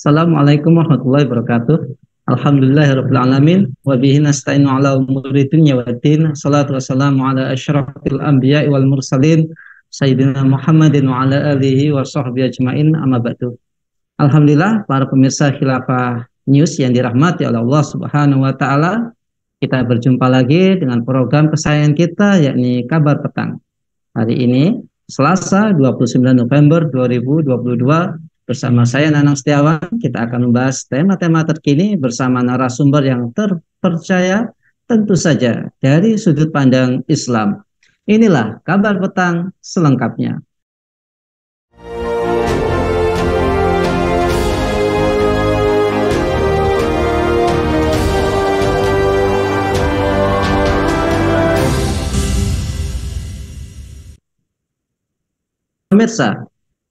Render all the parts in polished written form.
Assalamualaikum warahmatullahi wabarakatuh. Alhamdulillahirabbil alamin wa bihi nasta'inu ala umuri dunya waddin. Shalatu wassalamu ala asyrafil anbiya'i wal mursalin sayyidina Muhammadin wa ala alihi wa sahbihi ajmain, amma ba'du. Alhamdulillah, para pemirsa Khilafah News yang dirahmati oleh Allah Subhanahu wa taala, kita berjumpa lagi dengan program kesayangan kita, yakni Kabar Petang. Hari ini Selasa 29 November 2022, bersama saya Nanang Setiawan, kita akan membahas tema-tema terkini bersama narasumber yang terpercaya, tentu saja dari sudut pandang Islam. Inilah Kabar Petang selengkapnya. Pemirsa,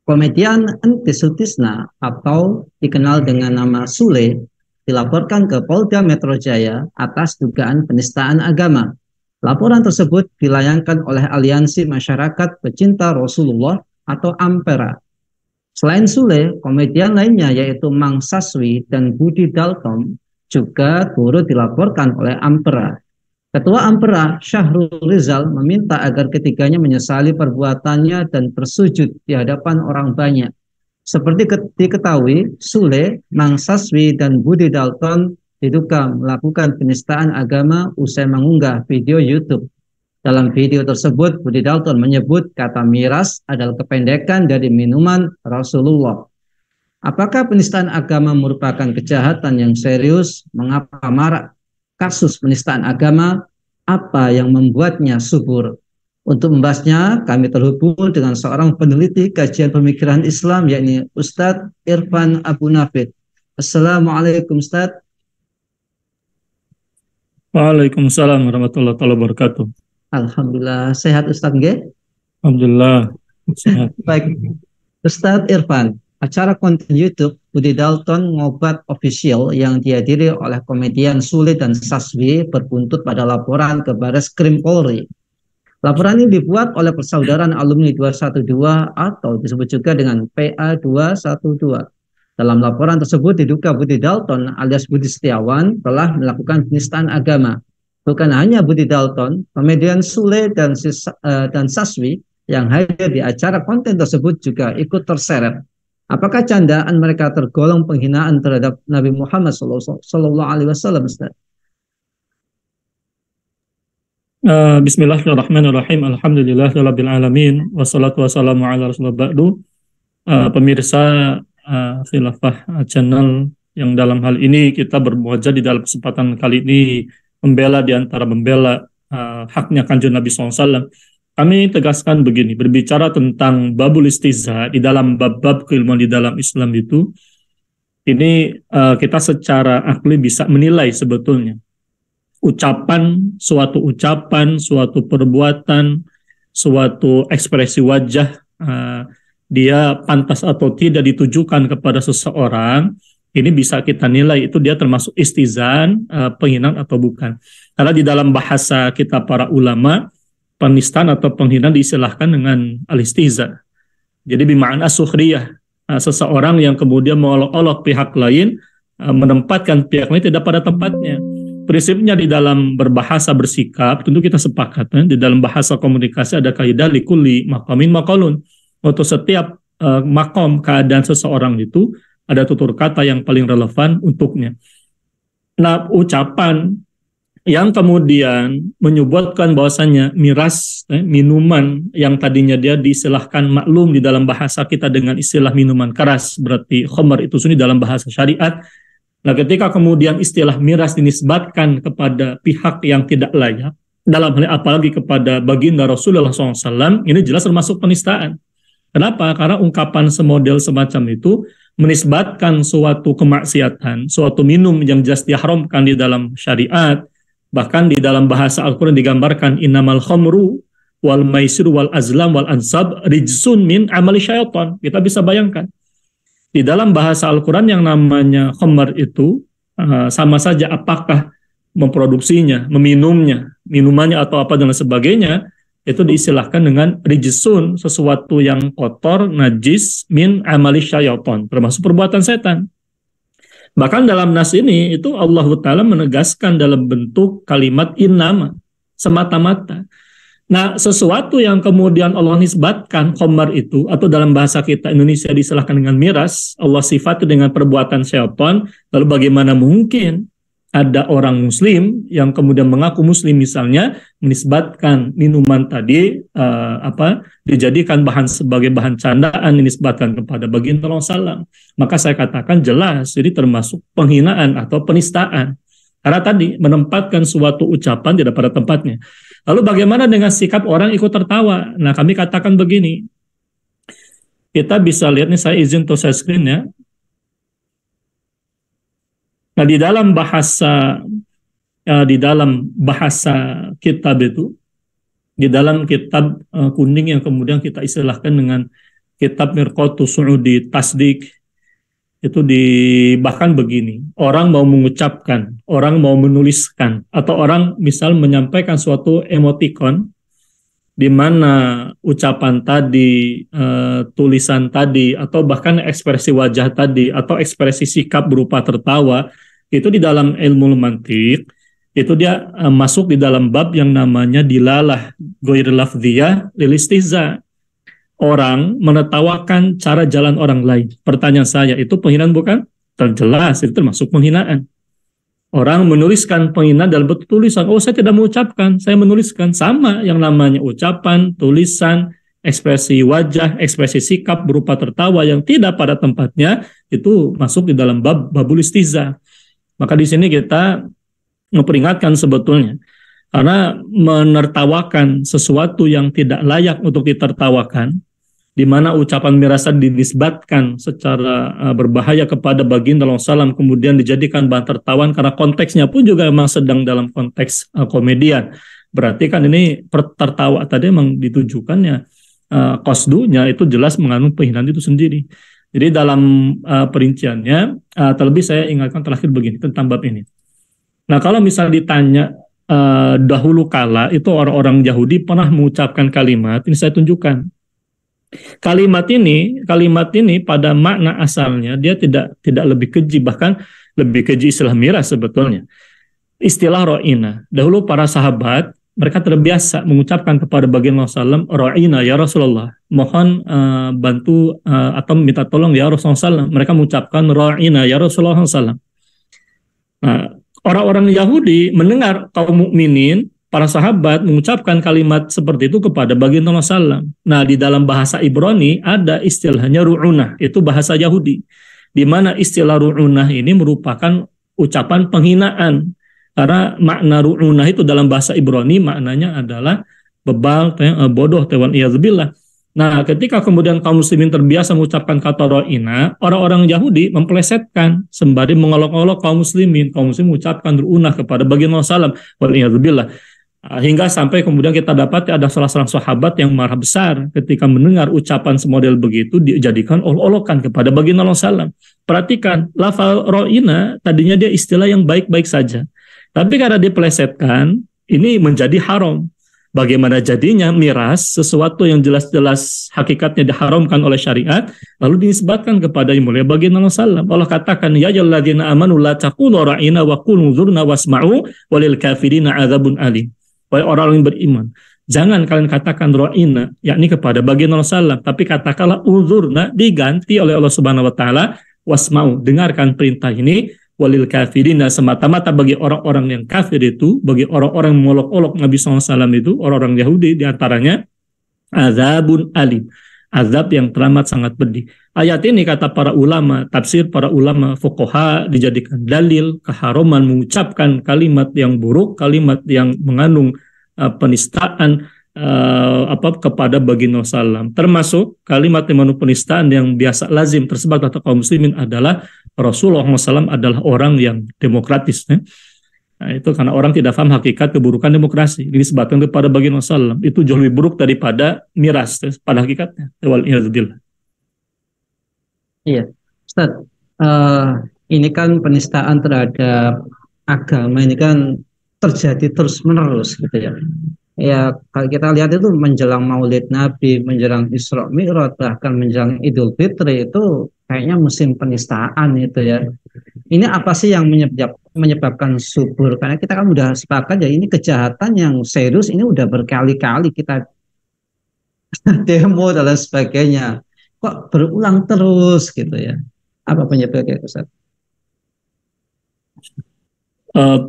komedian Entis Sutisna atau dikenal dengan nama Sule dilaporkan ke Polda Metro Jaya atas dugaan penistaan agama. Laporan tersebut dilayangkan oleh Aliansi Masyarakat Pecinta Rasulullah atau Ampera. Selain Sule, komedian lainnya yaitu Mang Saswi dan Budi Dalton juga turut dilaporkan oleh Ampera. Ketua Ampera, Syahrul Rizal, meminta agar ketiganya menyesali perbuatannya dan bersujud di hadapan orang banyak. Seperti diketahui, Sule, Mang Saswi, dan Budi Dalton diduga melakukan penistaan agama usai mengunggah video YouTube. Dalam video tersebut, Budi Dalton menyebut kata miras adalah kependekan dari minuman Rasulullah. Apakah penistaan agama merupakan kejahatan yang serius? Mengapa marak kasus penistaan agama? Apa yang membuatnya subur? Untuk membahasnya, kami terhubung dengan seorang peneliti kajian pemikiran Islam, yakni Ustadz Irfan Abu Nafid. Assalamualaikum Ustadz. Waalaikumsalam warahmatullahi wabarakatuh. Alhamdulillah, sehat Ustadz nggih? Alhamdulillah, sehat. Baik, Ustadz Irfan, acara konten YouTube Budi Dalton Ngobat Official yang dihadiri oleh komedian Sule dan Saswi berbuntut pada laporan ke Bareskrim Polri. Laporan ini dibuat oleh Persaudaraan Alumni 212 atau disebut juga dengan PA 212. Dalam laporan tersebut diduga Budi Dalton alias Budi Setiawan telah melakukan penistaan agama. Bukan hanya Budi Dalton, komedian Sule dan Saswi yang hadir di acara konten tersebut juga ikut terseret. Apakah candaan mereka tergolong penghinaan terhadap Nabi Muhammad Sallallahu Alaihi Wasallam, Ustaz? Bismillahirrahmanirrahim. Alhamdulillahirabbil alamin. Wassalatu wassalamu ala rasulillah ba'du. Pemirsa Khilafah Channel, yang dalam hal ini kita bermuajah di dalam kesempatan kali ini membela di antara membela haknya Kanjeng Nabi SAW. Kami tegaskan begini, berbicara tentang babul istihza di dalam bab-bab keilmuan di dalam Islam itu, ini kita secara akli bisa menilai sebetulnya ucapan, suatu perbuatan, suatu ekspresi wajah, dia pantas atau tidak ditujukan kepada seseorang, ini bisa kita nilai itu dia termasuk istihzaan, penghinaan atau bukan. Karena di dalam bahasa kita para ulama, penistaan atau penghinaan diistilahkan dengan al-istihza. Jadi bima'na sukhriyah, seseorang yang kemudian mengolok-olok pihak lain, menempatkan pihak lain tidak pada tempatnya. Prinsipnya di dalam berbahasa bersikap, tentu kita sepakat, di dalam bahasa komunikasi ada kaidah likulli maqamin maqalun. Untuk setiap makom keadaan seseorang itu ada tutur kata yang paling relevan untuknya. Nah, ucapan yang kemudian menyebutkan bahwasanya miras, minuman yang tadinya dia diistilahkan maklum di dalam bahasa kita dengan istilah minuman keras, berarti khamr itu sunni dalam bahasa syariat. Nah, ketika kemudian istilah miras dinisbatkan kepada pihak yang tidak layak, dalam hal apalagi kepada baginda Rasulullah SAW, ini jelas termasuk penistaan. Kenapa? Karena ungkapan semodel semacam itu menisbatkan suatu kemaksiatan, suatu minum yang jelas diharamkan di dalam syariat. Bahkan di dalam bahasa Al-Quran digambarkan innamal khamru wal maisiru wal azlam wal ansab rijsun min amali syaitan. Kita bisa bayangkan. Di dalam bahasa Al-Quran yang namanya khamr itu sama saja apakah memproduksinya, meminumnya, minumannya atau apa dan sebagainya, itu diistilahkan dengan rijsun, sesuatu yang kotor, najis, min amali syaitan, termasuk perbuatan setan. Bahkan dalam nas ini itu Allah Ta'ala menegaskan dalam bentuk kalimat innama, semata-mata. Nah, sesuatu yang kemudian Allah nisbatkan khamar itu, atau dalam bahasa kita Indonesia disilahkan dengan miras, Allah sifati dengan perbuatan syaitan, lalu bagaimana mungkin ada orang muslim yang kemudian mengaku muslim misalnya menisbatkan minuman tadi dijadikan bahan sebagai bahan candaan, dinisbatkan kepada baginda Rasulullah. Maka saya katakan jelas ini termasuk penghinaan atau penistaan. Karena tadi menempatkan suatu ucapan tidak pada tempatnya. Lalu bagaimana dengan sikap orang ikut tertawa? Nah, kami katakan begini. Kita bisa lihat nih, saya izin to share screen ya. Nah, di dalam bahasa kitab itu, di dalam kitab kuning yang kemudian kita istilahkan dengan kitab Mirqatus Su'udi Tasdik, itu bahkan begini, orang mau mengucapkan, orang mau menuliskan, atau orang misal menyampaikan suatu emotikon, di mana ucapan tadi, tulisan tadi, atau bahkan ekspresi wajah tadi, atau ekspresi sikap berupa tertawa, itu di dalam ilmu mantiq, itu dia masuk di dalam bab yang namanya dilalah ghair lafziyah lil istihza. Orang menertawakan cara jalan orang lain. Pertanyaan saya, itu penghinaan bukan? Terjelas, itu termasuk penghinaan. Orang menuliskan penghinaan dalam bentuk tulisan. Oh, saya tidak mengucapkan, saya menuliskan. Sama yang namanya ucapan, tulisan, ekspresi wajah, ekspresi sikap berupa tertawa yang tidak pada tempatnya, itu masuk di dalam babul istihza. Maka di sini kita memperingatkan sebetulnya, karena menertawakan sesuatu yang tidak layak untuk ditertawakan, di mana ucapan mirasa dinisbatkan secara berbahaya kepada baginda Rasulullah SAW, kemudian dijadikan bahan tertawan karena konteksnya pun juga memang sedang dalam konteks komedian. Berarti kan ini tertawa tadi memang ditujukannya, qasdunya itu jelas mengandung penghinaan itu sendiri. Jadi dalam perinciannya, terlebih saya ingatkan terakhir begini tentang bab ini. Nah, kalau misal ditanya dahulu kala itu orang-orang Yahudi pernah mengucapkan kalimat, ini saya tunjukkan. Kalimat ini pada makna asalnya dia tidak lebih keji, bahkan lebih keji istilah miras sebetulnya. Istilah ro'ina. Dahulu para sahabat mereka terbiasa mengucapkan kepada baginda Rasulullah, ro'ina ya Rasulullah, mohon bantu atau minta tolong ya Rasulullah. Mereka mengucapkan ro'ina ya Rasulullah SAW. Nah, orang-orang Yahudi mendengar kaum mukminin, para sahabat mengucapkan kalimat seperti itu kepada baginda Rasulullah. Nah, di dalam bahasa Ibrani ada istilahnya ru'unah, itu bahasa Yahudi. Di mana istilah ru'unah ini merupakan ucapan penghinaan. Karena makna ru'unah itu dalam bahasa Ibrani maknanya adalah bebal, bodoh, wan iyadzubillah. Nah, ketika kemudian kaum muslimin terbiasa mengucapkan kata ro'ina, orang-orang Yahudi mempelesetkan sembari mengolok-olok kaum muslimin. Kaum muslimin mengucapkan ru'unah kepada baginda Rasulullah, wan iyadzubillah. Hingga sampai kemudian kita dapat ada salah seorang sahabat yang marah besar ketika mendengar ucapan semodel begitu dijadikan olok-olokan kepada baginda Rasulullah. Perhatikan, lafal ro'ina tadinya dia istilah yang baik-baik saja. Tapi karena dipelesetkan, ini menjadi haram. Bagaimana jadinya miras, sesuatu yang jelas-jelas hakikatnya diharamkan oleh syariat, lalu dinisbatkan kepada yang mulia baginda Rasulullah. Allah katakan, ya ayyuhalladzina amanu la taqulu ra'ina wa qulu zurna wasma'u walil kafirina adzabun alim. Wahai orang yang beriman, jangan kalian katakan ro'ina, yakni kepada baginda Rasulullah, tapi katakanlah uzurna, diganti oleh Allah Subhanahu wa taala, wasma'u, dengarkan perintah ini, walil kafirina, semata-mata bagi orang-orang yang kafir itu, bagi orang-orang yang mengolok-olok Nabi SAW itu, orang-orang Yahudi diantaranya, azabun alim, azab yang teramat sangat pedih. Ayat ini kata para ulama, tafsir para ulama fuqaha dijadikan dalil keharaman mengucapkan kalimat yang buruk, kalimat yang mengandung penistaan kepada baginda Rasulullah. Termasuk kalimat yang mengandung penistaan yang biasa lazim tersebar pada kaum muslimin adalah Rasulullah SAW adalah orang yang demokratis. Nah, itu karena orang tidak paham hakikat keburukan demokrasi. Disebabkan kepada baginda Rasulullah itu jauh lebih buruk daripada miras pada hakikatnya. Iya, Ustaz. Ini kan penistaan terhadap agama ini kan terjadi terus-menerus gitu ya. Ya, kalau kita lihat itu menjelang Maulid Nabi, menjelang Isra Mi'raj, bahkan menjelang Idul Fitri itu kayaknya musim penistaan itu ya. Ini apa sih yang menyebabkan subur? Karena kita kan udah sepakat ya ini kejahatan yang serius, ini udah berkali-kali kita demo dan lain sebagainya. Kok berulang terus gitu ya? Apa penyebabnya Ustaz?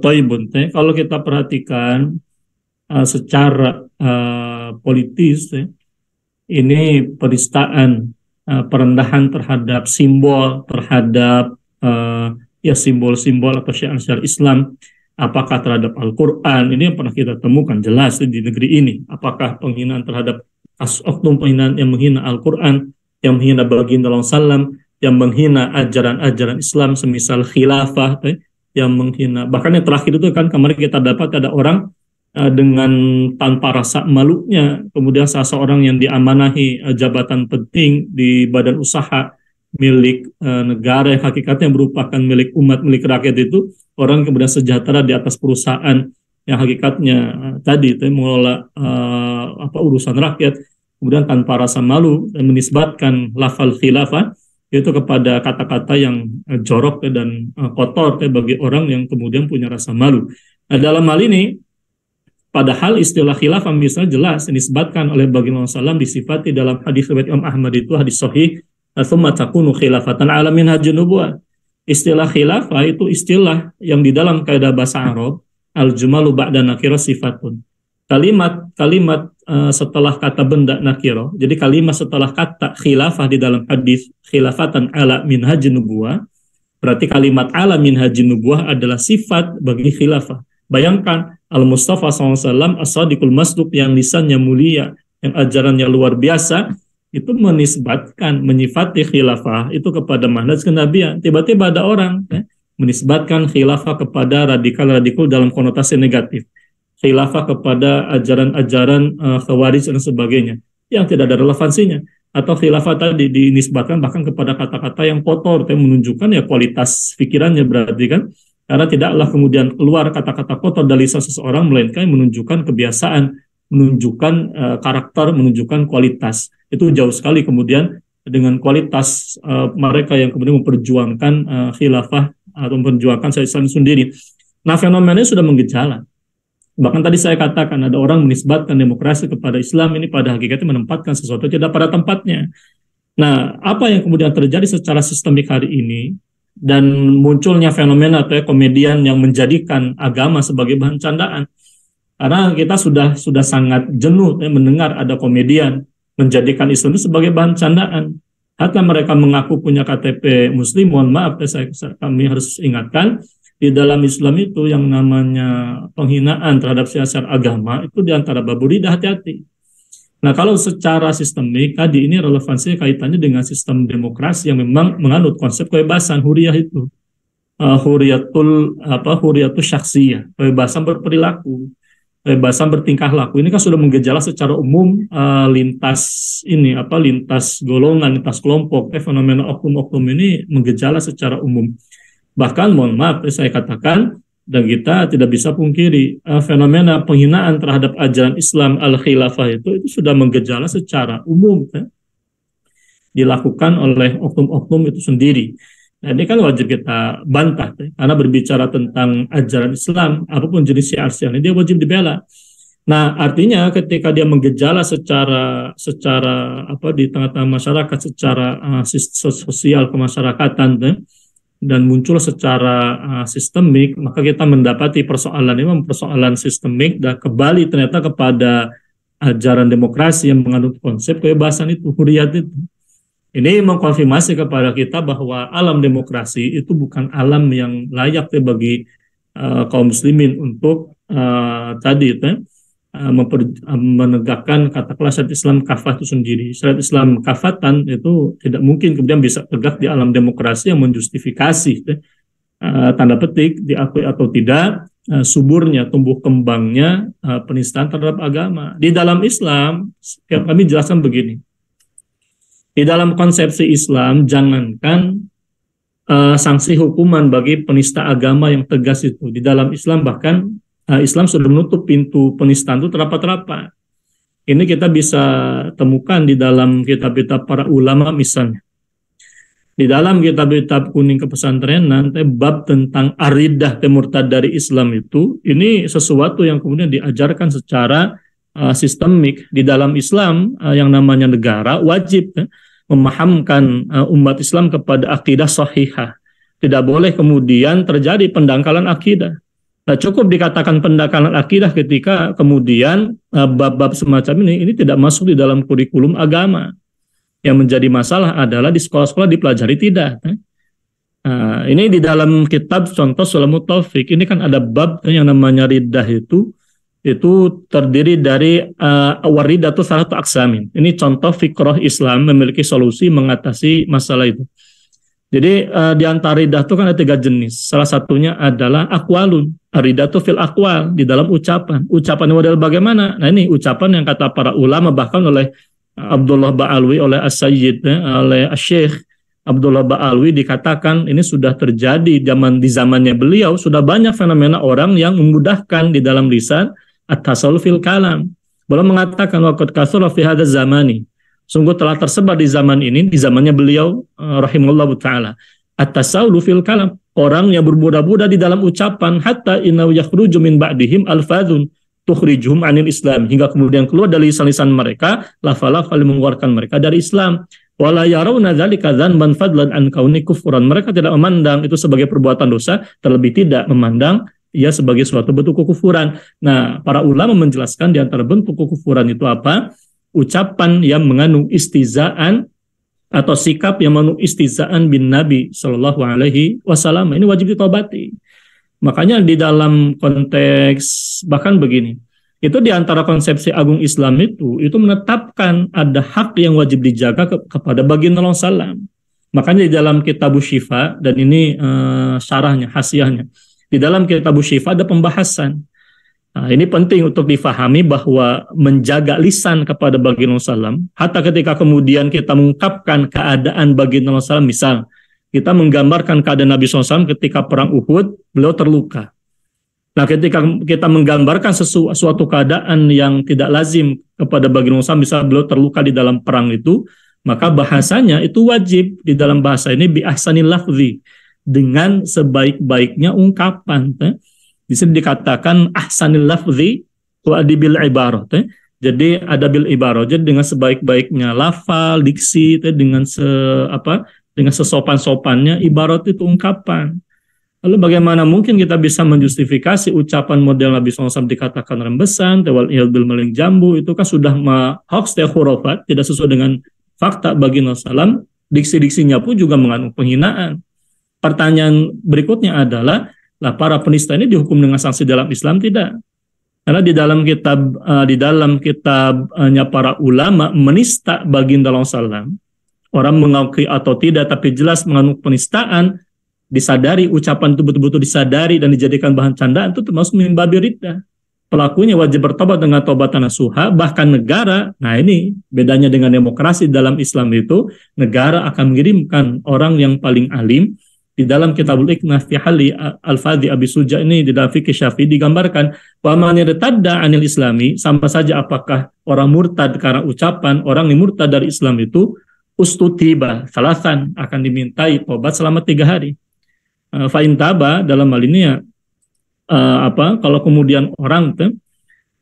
Toibun, kalau kita perhatikan secara politis, ini penistaan, perendahan terhadap simbol, terhadap ya simbol-simbol atau syiar-syiar Islam, apakah terhadap Al-Quran, ini yang pernah kita temukan jelas di negeri ini. Apakah penghinaan terhadap oknum penghinaan yang menghina Al-Quran, yang menghina baginda SAW, yang menghina ajaran-ajaran Islam semisal khilafah, yang menghina, bahkan yang terakhir itu kan kemarin kita dapat ada orang dengan tanpa rasa malunya, kemudian seseorang yang diamanahi jabatan penting di badan usaha milik negara yang hakikatnya merupakan milik umat, milik rakyat, itu orang kemudian sejahtera di atas perusahaan yang hakikatnya tadi mengelola urusan rakyat, kemudian tanpa rasa malu dan menisbatkan lafal khilafah itu kepada kata-kata yang jorok dan kotor bagi orang yang kemudian punya rasa malu. Nah, dalam hal ini, padahal istilah khilafah misalnya jelas dinisbatkan oleh baginda SAW, disifati dalam hadis riwayat Imam Ahmad, itu hadis sahih, tsumma takunu khilafatan ala minhajun nubuwah. Istilah khilafah itu istilah yang di dalam kaidah bahasa Arab, al-jumalu ba'da nakira sifatun. Kalimat setelah kata benda nakiro, jadi kalimat setelah kata khilafah di dalam hadis khilafatan ala minhajin nubuwah, berarti kalimat ala minhajin nubuwah adalah sifat bagi khilafah. Bayangkan Al-Mustafa SAW as-sadiqul masduq, yang lisannya mulia, yang ajarannya luar biasa, itu menisbatkan, menyifati khilafah itu kepada manhaj kenabian. Tiba-tiba ada orang menisbatkan khilafah kepada radikal-radikal dalam konotasi negatif, khilafah kepada ajaran-ajaran khawarij dan sebagainya yang tidak ada relevansinya, atau khilafah tadi dinisbatkan bahkan kepada kata-kata yang kotor, yang menunjukkan ya kualitas pikirannya, berarti kan, karena tidaklah kemudian keluar kata-kata kotor dari lisan seseorang, melainkan menunjukkan kebiasaan, menunjukkan karakter, menunjukkan kualitas. Itu jauh sekali kemudian dengan kualitas mereka yang kemudian memperjuangkan khilafah atau memperjuangkan Islam sendiri. Nah, fenomenanya sudah menggejala. Bahkan tadi saya katakan ada orang menisbatkan demokrasi kepada Islam, ini pada hakikatnya menempatkan sesuatu tidak pada tempatnya. Nah, apa yang kemudian terjadi secara sistemik hari ini, dan munculnya fenomena atau komedian yang menjadikan agama sebagai bahan candaan. Karena kita sudah sangat jenuh mendengar ada komedian menjadikan Islam itu sebagai bahan candaan. Hatta mereka mengaku punya KTP Muslim, mohon maaf, kami harus ingatkan, di dalam Islam itu yang namanya penghinaan terhadap syiar agama itu diantara baburidah, hati-hati. Nah, kalau secara sistemik tadi ini relevansinya kaitannya dengan sistem demokrasi yang memang menganut konsep kebebasan huriyah itu, huriyatul syakhsiyah, kebebasan berperilaku, kebebasan bertingkah laku. Ini kan sudah menggejala secara umum lintas golongan, lintas kelompok, fenomena oknum-oknum ini menggejala secara umum. Bahkan mohon maaf saya katakan, dan kita tidak bisa pungkiri, fenomena penghinaan terhadap ajaran Islam al-khilafah itu sudah menggejala secara umum, dilakukan oleh oknum-oknum itu sendiri. Nah, ini kan wajib kita bantah, karena berbicara tentang ajaran Islam, apapun jenis syiar-syiar ini dia wajib dibela. Nah, artinya ketika dia menggejala secara di tengah-tengah masyarakat, secara sosial kemasyarakatan, dan muncul secara sistemik, maka kita mendapati persoalan ini persoalan sistemik dan kembali ternyata kepada ajaran demokrasi yang mengandung konsep kebebasan itu, huriyat itu. Ini mengkonfirmasi kepada kita bahwa alam demokrasi itu bukan alam yang layak bagi kaum muslimin untuk menegakkan katakanlah syariat Islam kafah itu sendiri. Syariat Islam kafatan itu tidak mungkin kemudian bisa tegak di alam demokrasi yang menjustifikasi tanda petik diakui atau tidak suburnya, tumbuh kembangnya penistaan terhadap agama. Di dalam Islam, kami jelaskan begini. Di dalam konsepsi Islam, jangankan sanksi hukuman bagi penista agama yang tegas itu. Di dalam Islam bahkan Islam sudah menutup pintu penistaan itu terapat-rapat. Ini kita bisa temukan di dalam kitab-kitab para ulama misalnya. Di dalam kitab-kitab kuning kepesantrenan, bab tentang aridah murtad dari Islam itu, ini sesuatu yang kemudian diajarkan secara sistemik di dalam Islam. Yang namanya negara wajib memahamkan umat Islam kepada akidah sahihah. Tidak boleh kemudian terjadi pendangkalan akidah. Nah, cukup dikatakan pendangkalan akidah ketika kemudian bab-bab semacam ini tidak masuk di dalam kurikulum agama. Yang menjadi masalah adalah di sekolah-sekolah dipelajari tidak. Nah, ini di dalam kitab contoh Sulamut Taufik, ini kan ada bab yang namanya riddah itu terdiri dari waridatu salatu aksamin. Ini contoh fikroh Islam memiliki solusi mengatasi masalah itu. Jadi di antara riddah itu kan ada 3 jenis. Salah satunya adalah akwalun. Ridatu fil akwal, di dalam ucapan. Ucapan model bagaimana? Nah, ini ucapan yang kata para ulama bahkan oleh Abdullah Ba'alwi, oleh As-Sayyid, oleh Syekh Abdullah Ba'alwi dikatakan ini sudah terjadi di zamannya beliau, sudah banyak fenomena orang yang memudahkan di dalam lisan at-tasawuf fil kalam. Beliau mengatakan waqad katsura fi hadzal zamani. Sungguh telah tersebar di zaman ini, di zamannya beliau rahimahullahu taala. At-tasawuf fil kalam, orang yang bermudah-mudah di dalam ucapan, hatta inna yakhruju min ba'dihim alfadzun tukhrijuhum anil Islam, hingga kemudian keluar dari lisan-lisan mereka lafal-lafal mengeluarkan mereka dari Islam. Wala yarawna dzalika dzanban fadlan an kauni kufran. Mereka tidak memandang itu sebagai perbuatan dosa, terlebih tidak memandang ia sebagai suatu bentuk kekufuran. Nah, para ulama menjelaskan di antara bentuk kekufuran itu apa? Ucapan yang mengandung istizaan atau sikap yang mengandung istizaan bin Nabi Shallallahu Alaihi Wasallam. Ini wajib ditobati. Makanya di dalam konteks bahkan begini, itu di antara konsepsi agung Islam itu menetapkan ada hak yang wajib dijaga kepada baginda Rasulullah. Makanya di dalam kitab Syifa, dan ini syarahnya, hasiahnya, di dalam kitab Syifa ada pembahasan. Nah, ini penting untuk difahami bahwa menjaga lisan kepada baginda Rasulullah, hatta ketika kemudian kita mengungkapkan keadaan baginda Rasulullah, misal kita menggambarkan keadaan Nabi SAW ketika perang Uhud, beliau terluka. Nah, ketika kita menggambarkan suatu keadaan yang tidak lazim kepada baginda SAW, misal beliau terluka di dalam perang itu, maka bahasanya itu wajib di dalam bahasa ini bi ahsanil lafzi, dengan sebaik-baiknya ungkapan. Di sini dikatakan ahsanil lafzi wa adibil ibarah. Jadi adabil ibarah, jadi dengan sebaik-baiknya lafal, diksi, dengan dengan sesopan-sopannya ibarat itu ungkapan. Lalu bagaimana mungkin kita bisa menjustifikasi ucapan model Nabi SAW dikatakan rembesan, tewal ilbil meling jambu, itu kan sudah hoax khurafat, tidak sesuai dengan fakta baginda SAW. Diksi-diksinya pun juga mengandung penghinaan. Pertanyaan berikutnya adalah, lah para penista ini dihukum dengan sanksi dalam Islam tidak? Karena di dalam kitabnya para ulama menista baginda SAW, orang mengakui atau tidak, tapi jelas mengandung penistaan, disadari, ucapan itu betul-betul disadari dan dijadikan bahan candaan, itu termasuk min babi riddah. Pelakunya wajib bertobat dengan taubatan nasuha, bahkan negara, nah ini bedanya dengan demokrasi dalam Islam itu, negara akan mengirimkan orang yang paling alim. Di dalam Kitabul Iqnah fi Hali Al-Fadhi Abi Suja ini di dalam fikih Syafi'i digambarkan wa man yartadda 'anil islami, sama saja apakah orang murtad karena ucapan, orang yang murtad dari Islam itu ustutiba salasan, akan dimintai tobat selama 3 hari. Fa in taba, dalam hal ini ya kalau kemudian orang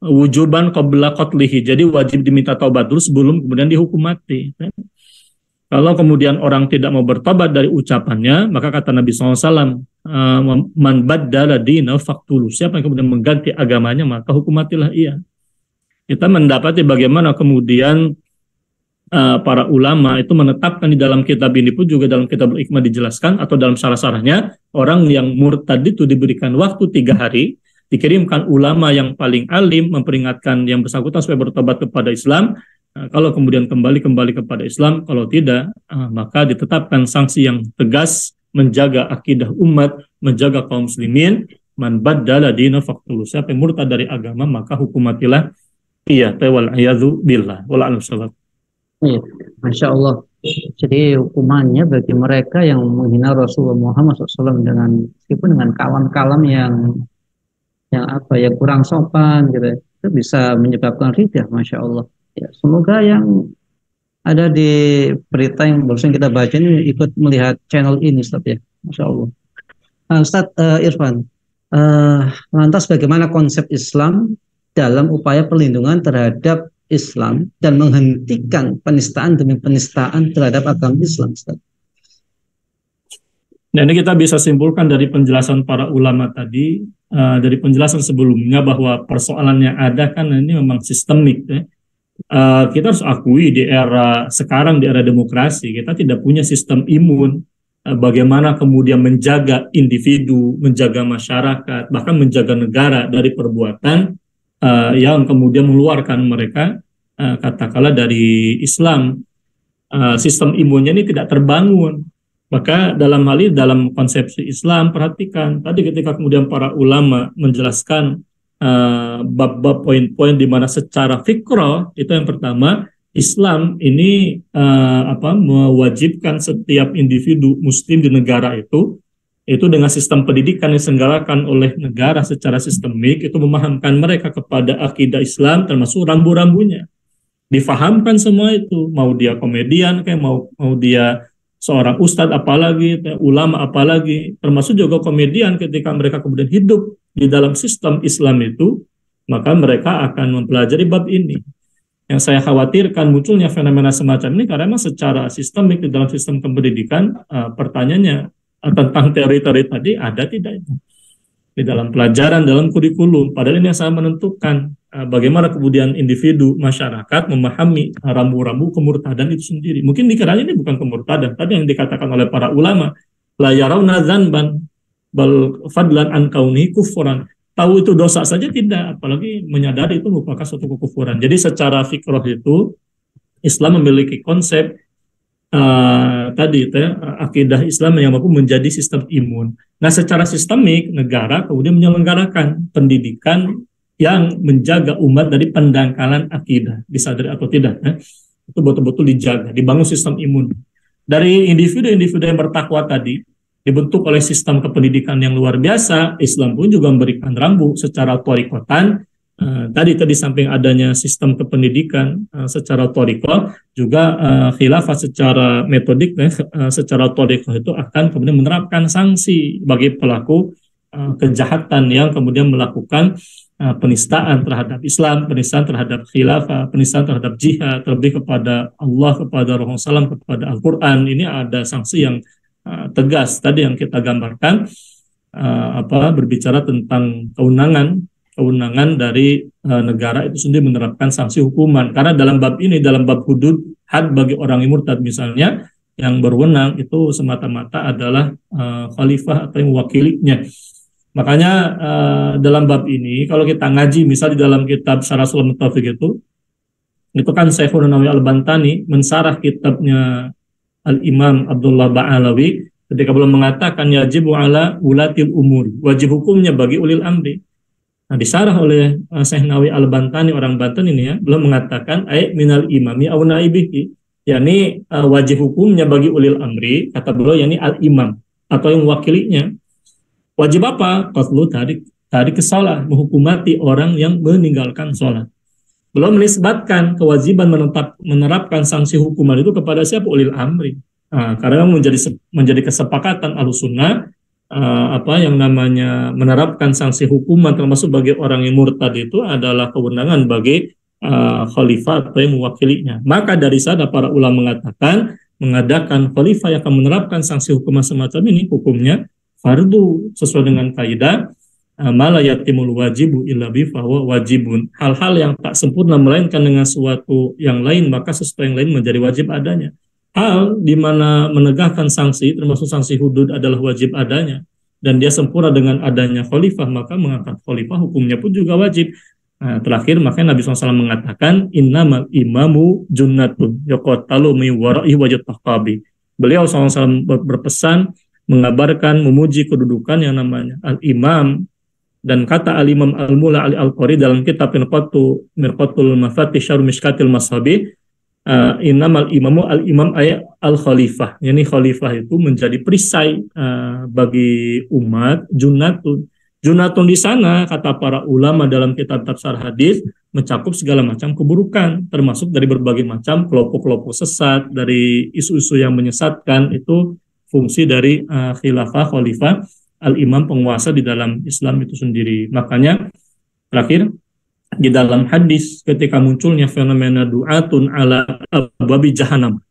wujuban qabla qatlihi, jadi wajib diminta tobat dulu sebelum kemudian dihukum mati. Kalau kemudian orang tidak mau bertobat dari ucapannya, maka kata Nabi SAW, man baddala dina faqtulu, siapa yang kemudian mengganti agamanya maka hukum matilah ia. Kita mendapati bagaimana kemudian para ulama itu menetapkan di dalam kitab ini pun juga dalam kitab Al-Hikmah dijelaskan, atau dalam syarah-syarahnya, orang yang murtad itu diberikan waktu 3 hari, dikirimkan ulama yang paling alim memperingatkan yang bersangkutan supaya bertobat kepada Islam. Kalau kemudian kembali kepada Islam, kalau tidak, maka ditetapkan sanksi yang tegas, menjaga akidah umat, menjaga kaum muslimin. Man baddala dina faqtulu, siapa yang murtad dari agama maka hukum matilah iya. Wal a'yadzu billah. Wal a'lam. Iya, Masya Allah. Jadi hukumannya bagi mereka yang menghina Rasulullah Muhammad SAW meskipun dengan kalam-kalam yang kurang sopan gitu, itu bisa menyebabkan riddah, Masya Allah. Ya, semoga yang ada di berita yang barusan kita baca ini ikut melihat channel ini, Ustaz ya. Masya Allah. Ustaz Irfan, eh, lantas bagaimana konsep Islam dalam upaya perlindungan terhadap Islam dan menghentikan penistaan demi penistaan terhadap agama Islam, Ustaz? Nah, ini kita bisa simpulkan dari penjelasan para ulama tadi, dari penjelasan sebelumnya bahwa persoalan yang ada kan ini memang sistemik. Ya. Kita harus akui di era sekarang, di era demokrasi, kita tidak punya sistem imun. Bagaimana kemudian menjaga individu, menjaga masyarakat, bahkan menjaga negara dari perbuatan yang kemudian mengeluarkan mereka, katakanlah dari Islam. Sistem imunnya ini tidak terbangun. Maka dalam hal ini, dalam konsepsi Islam, perhatikan tadi ketika kemudian para ulama menjelaskan bab-bab poin-poin di mana secara fikroh itu yang pertama, Islam ini mewajibkan setiap individu Muslim di negara itu dengan sistem pendidikan yang diselenggarakan oleh negara secara sistemik, itu memahamkan mereka kepada akidah Islam termasuk rambu-rambunya. Difahamkan semua itu, mau dia komedian kayak mau dia seorang ustadz apalagi, ulama apalagi, termasuk juga komedian ketika mereka kemudian hidup di dalam sistem Islam itu, maka mereka akan mempelajari bab ini. Yang saya khawatirkan munculnya fenomena semacam ini karena memang secara sistemik di dalam sistem pendidikan, pertanyaannya tentang teori-teori tadi ada tidak itu di dalam pelajaran, dalam kurikulum, padahal ini yang sangat menentukan bagaimana kemudian individu, masyarakat memahami rambu-rambu kemurtadan itu sendiri. Mungkin dikiranya ini bukan kemurtadan, tadi yang dikatakan oleh para ulama, la yarawna dzanban bal fadlan an kaunihi kufran. Tahu itu dosa saja tidak, apalagi menyadari itu merupakan suatu kekufuran. Jadi secara fikroh itu, Islam memiliki konsep akidah Islam yang mampu menjadi sistem imun. Nah, secara sistemik negara kemudian menyelenggarakan pendidikan yang menjaga umat dari pendangkalan akidah, disadari atau tidak, itu betul-betul dijaga, dibangun sistem imun. Dari individu-individu yang bertakwa tadi, dibentuk oleh sistem kependidikan yang luar biasa, Islam pun juga memberikan rambu secara thariqatan. Tadi di samping adanya sistem kependidikan secara thariqah, juga khilafah secara metodik, secara thariqah itu akan kemudian menerapkan sanksi bagi pelaku kejahatan yang kemudian melakukan penistaan terhadap Islam, penistaan terhadap khilafah, penistaan terhadap jihad, terlebih kepada Allah, kepada Rasulullah SAW, kepada Al-Quran. Ini ada sanksi yang tegas tadi yang kita gambarkan, berbicara tentang kewenangan dari negara itu sendiri menerapkan sanksi hukuman. Karena dalam bab ini, dalam bab hudud had bagi orang yang murtad misalnya, yang berwenang itu semata-mata adalah khalifah atau yang mewakilinya. Makanya dalam bab ini kalau kita ngaji misal di dalam kitab Syarah Sulaiman Taufik itu kan Syekhul Nawawi Al-Bantani mensarah kitabnya Al-Imam Abdullah Ba'alawi ketika belum mengatakan yajibu ala ulatil umur, wajib hukumnya bagi ulil amri. Nah, disarah oleh Syekh Nawawi Al-Bantani, orang Banten ini ya, belum mengatakan minal imami aw naibihi, yakni wajib hukumnya bagi ulil amri, kata beliau yakni al-imam atau yang mewakilinya. Wajib apa? Qatlu tarik salat, menghukumati orang yang meninggalkan salat. Belum menisbatkan kewajiban menerapkan sanksi hukuman itu kepada siapa? Ulil amri. Karena menjadi kesepakatan Ahlussunnah, yang namanya menerapkan sanksi hukuman termasuk bagi orang yang murtad itu adalah kewenangan bagi khalifah atau yang mewakilinya. Maka dari sana para ulama mengatakan mengadakan khalifah yang akan menerapkan sanksi hukuman semacam ini hukumnya fardu sesuai dengan kaidah mala yatimul wajibu illa bi fahuwa wajibun. Hal-hal yang tak sempurna melainkan dengan suatu yang lain, maka sesuatu yang lain menjadi wajib adanya. Hal di mana menegakkan sanksi termasuk sanksi hudud adalah wajib adanya dan dia sempurna dengan adanya khalifah, maka mengangkat khalifah hukumnya pun juga wajib. Nah, terakhir makanya Nabi SAW mengatakan innamal imamu junnatun yuqatalu min wara'i wajib taqabi. Beliau SAW berpesan mengabarkan memuji kedudukan yang namanya al-imam, dan kata al-imam al-mula al-qari dalam kitab Mirqatul Mafatih Syarh Mishkatil Mashabi, innamal imamu al-imam ayat al-khalifah, yakni khalifah itu menjadi perisai bagi umat. Junatun di sana kata para ulama dalam kitab tafsir hadis mencakup segala macam keburukan, termasuk dari berbagai macam kelompok-kelompok sesat, dari isu-isu yang menyesatkan. Itu fungsi dari khilafah, khalifah, al-imam, penguasa di dalam Islam itu sendiri. Makanya terakhir, di dalam hadis ketika munculnya fenomena du'atun ala abwabi jahannam,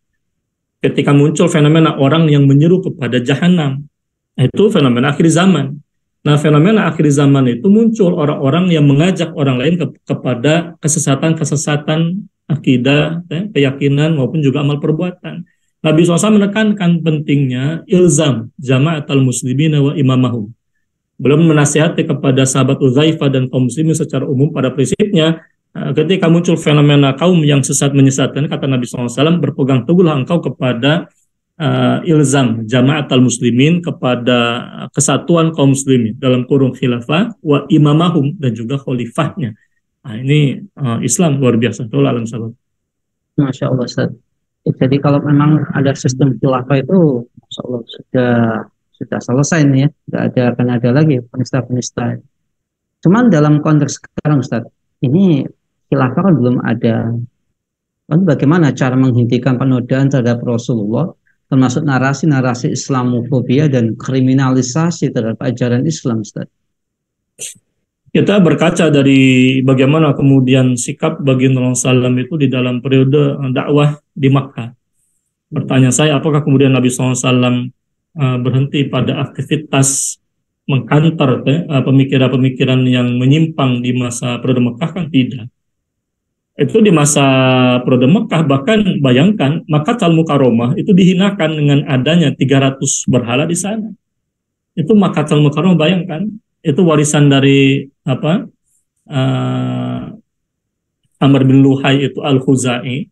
ketika muncul fenomena orang yang menyeru kepada jahanam, itu fenomena akhir zaman. Nah, fenomena akhir zaman itu muncul orang-orang yang mengajak orang lain kepada kesesatan-kesesatan akidah, keyakinan maupun juga amal perbuatan. Nabi SAW menekankan pentingnya ilzam jama'at al-muslimina wa imamahum. Belum menasihati kepada sahabat Uzaifah dan kaum muslimin secara umum pada prinsipnya, ketika muncul fenomena kaum yang sesat menyesatkan, kata Nabi SAW, berpegang teguhlah engkau kepada ilzam jama'at al-muslimin, kepada kesatuan kaum muslimin dalam kurung khilafah wa imamahum, dan juga khalifahnya. Nah, ini Islam luar biasa. Alam sahabat. Masya Allah, Ustaz. Jadi kalau memang ada sistem khilafah itu, Masya Allah, sudah selesai nih ya, akan ada lagi penista-penista. Cuman dalam konteks sekarang, Ustaz, ini khilafah kan belum ada. Bagaimana cara menghentikan penodaan terhadap Rasulullah, termasuk narasi-narasi Islamofobia dan kriminalisasi terhadap ajaran Islam, Ustaz? Kita berkaca dari bagaimana kemudian sikap baginda Rasulullah SAW itu di dalam periode dakwah di Makkah. Bertanya saya, apakah kemudian Nabi SAW berhenti pada aktivitas mengkantar pemikiran-pemikiran yang menyimpang di masa periode Makkah? Kan tidak. Itu di masa periode Mekah, bahkan bayangkan Makkahul Mukarramah itu dihinakan dengan adanya 300 berhala di sana. Itu Makkahul Mukarramah, bayangkan, itu warisan dari Amr bin Luhai itu Al-Khuzai,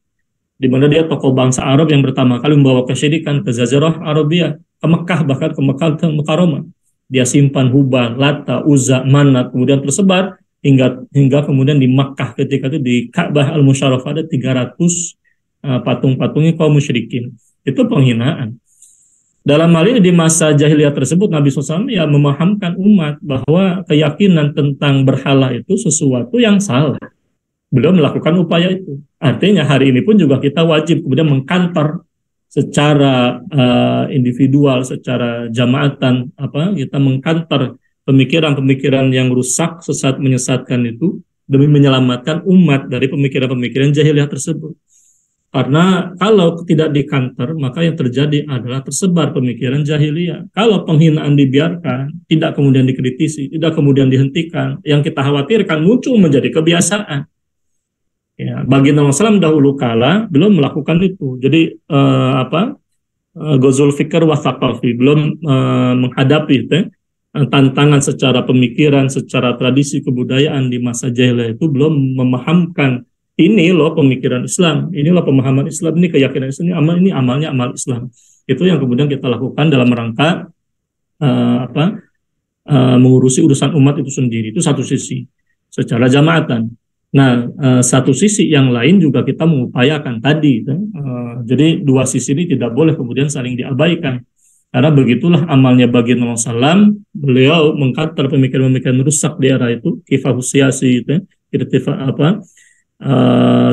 di mana dia tokoh bangsa Arab yang pertama kali membawa kesyirikan ke Jazirah Arabia, ke Mekah, bahkan ke Makkahul Mukarramah. Dia simpan Hubal, Lata, Uzza, Manat, kemudian tersebar hingga kemudian di Makkah ketika itu di Ka'bah Al-Musyarrafah ada 300 patung-patungnya kaum musyrikin. Itu penghinaan. Dalam hal ini di masa jahiliyah tersebut, Nabi SAW ya memahamkan umat bahwa keyakinan tentang berhala itu sesuatu yang salah. Beliau melakukan upaya itu. Artinya hari ini pun juga kita wajib kemudian mengkantor secara individual, secara jamaatan, kita mengkantor pemikiran-pemikiran yang rusak, sesat, menyesatkan itu demi menyelamatkan umat dari pemikiran-pemikiran jahiliyah tersebut. Karena kalau tidak dikantor, maka yang terjadi adalah tersebar pemikiran jahiliyah. Kalau penghinaan dibiarkan, tidak kemudian dikritisi, tidak kemudian dihentikan, yang kita khawatirkan muncul menjadi kebiasaan. Ya, baginda Rasulullah dahulu kala belum melakukan itu. Jadi Ghazul Fikr wa Thaqafi, belum menghadapi tantangan secara pemikiran, secara tradisi kebudayaan di masa jahiliyah itu, belum memahamkan ini loh pemikiran Islam, inilah pemahaman Islam, ini keyakinan Islam, ini amalnya amal Islam. Itu yang kemudian kita lakukan dalam rangka mengurusi urusan umat itu sendiri. Itu satu sisi secara jamaatan. Nah, satu sisi yang lain juga kita mengupayakan tadi. Jadi dua sisi ini tidak boleh kemudian saling diabaikan. Karena begitulah amalnya baginda Rasulullah SAW. Beliau mengkantar pemikiran-pemikiran rusak di era itu, kifahus siyasi,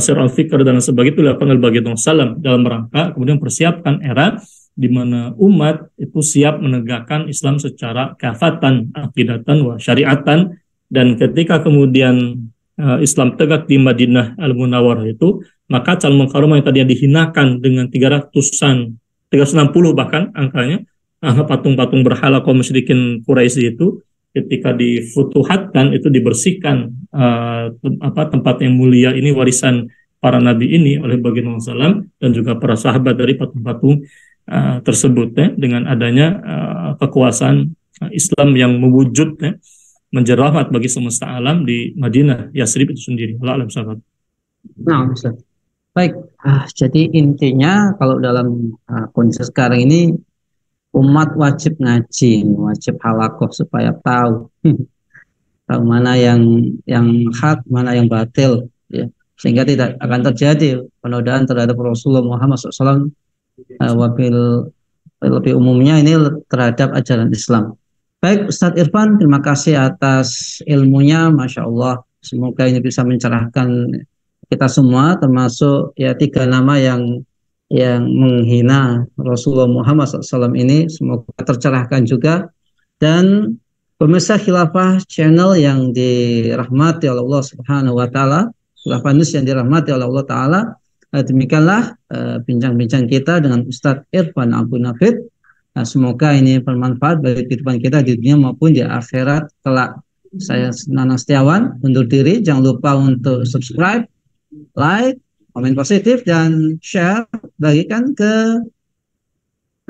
Sir'al Fikr dan sebagainya, itu dilakukan oleh baginda Rasulullah SAW dalam rangka kemudian persiapkan era di mana umat itu siap menegakkan Islam secara kafatan, akidatan, wa syariatan. Dan ketika kemudian Islam tegak di Madinah Al-Munawwarah itu, maka Al Mukarramah yang tadinya dihinakan dengan 360 bahkan angkanya, patung-patung berhala kaum musyrikin Quraisy itu, ketika difutuhatkan itu dibersihkan tempat yang mulia ini, warisan para nabi ini, oleh baginda Rasulullah SAW dan juga para sahabat dari patung-patung tersebut, dengan adanya kekuasaan Islam yang mewujud, menjadi rahmat bagi semesta alam di Madinah Yasrib itu sendiri. Allah alam sahabat. Nah, Ustaz. Baik, jadi intinya kalau dalam kondisi sekarang ini, umat wajib ngaji, wajib halakoh supaya tahu tahu mana yang hak, mana yang batil, ya, sehingga tidak akan terjadi penodaan terhadap Rasulullah Muhammad SAW, lebih umumnya ini terhadap ajaran Islam. Baik, Ustadz Irfan, terima kasih atas ilmunya, Masya Allah. Semoga ini bisa mencerahkan kita semua, termasuk ya 3 nama yang menghina Rasulullah Muhammad SAW ini. Semoga tercerahkan juga. Dan pemirsa Khilafah Channel yang dirahmati oleh Allah Subhanahu wa taala, Khilafah News yang dirahmati oleh Allah taala, demikianlah bincang-bincang kita dengan Ustadz Irfan Abu Nafid. Semoga ini bermanfaat bagi kehidupan kita di dunia maupun di akhirat kelak. Saya Nanang Setiawan undur diri. Jangan lupa untuk subscribe, like, komen positif, dan share, bagikan ke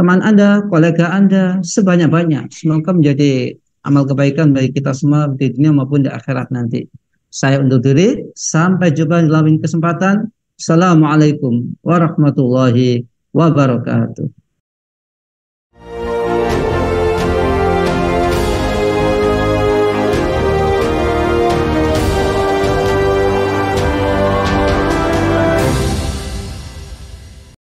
teman Anda, kolega Anda sebanyak-banyak. Semoga menjadi amal kebaikan bagi kita semua di dunia maupun di akhirat nanti. Saya undur diri. Sampai jumpa di lain kesempatan. Assalamualaikum warahmatullahi wabarakatuh.